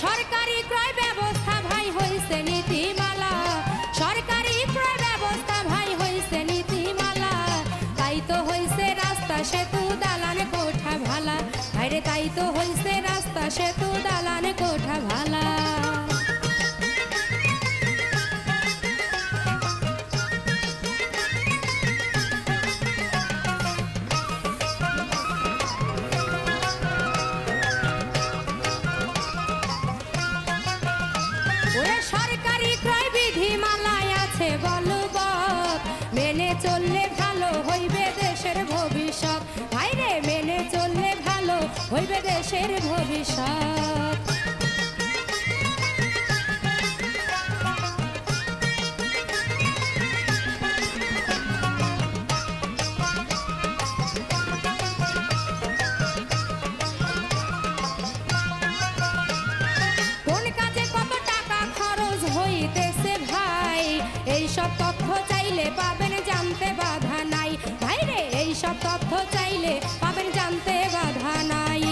সরকারি ক্রয় ব্যবস্থা ভাই হইছে নীতিমালা, সরকারি ক্রয় ব্যবস্থা ভাই হইছে নীতিমালা, তাই তো হইছে রাস্তা সেতু দালান কোঠা ভালা, ভাইরে তাই তো হইছে রাস্তা সেতু দালান কোঠা ভালা। সরকারি ক্রয় বিধিমালায় আছে বলবৎ, মেনে চললে ভালো হইবে দেশের ভবিষ্যৎ, ভাইরে মেনে চললে ভালো হইবে দেশের ভবিষ্যৎ। এইসব তথ্য চাইলে পাবেন জানতে বাধা নাই, ভাইরে এইসব তথ্য চাইলে পাবেন জানতে বাধা নাই।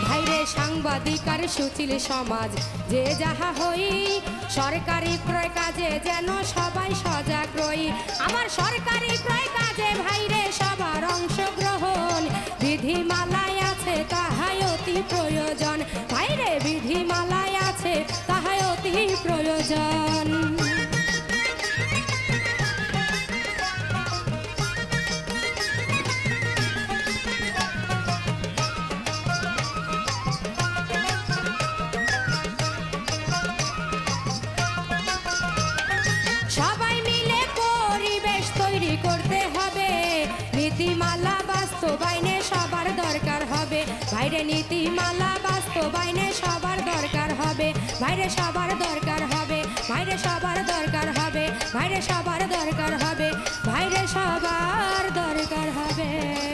ভাইরে সাংবাদিক আর সুচিল সমাজ যে যাহা হই, সরকারি ক্রয় কাজে যেন সবাই সজাগ রই। আমার সরকারি ক্রয় কাজে ভাইরে সবার অংশগ্রহণ, বিধিমালায় আছে তাহাই অতি প্রয়োজন, ভাইরে বিধিমালায় আছে তাহাই অতি প্রয়োজন। সবাই মিলে পরিবেশ তৈরি করতে হবে, নীতিমালা বাস্তবায়নে সবার দরকার হবে, ভাইরে নীতিমালা বাস্তবায়নে সবার দরকার হবে, ভাইরে সবার দরকার হবে, ভাইরে সবার দরকার হবে, ভাইরে সবার দরকার হবে, ভাইরে সবার দরকার হবে।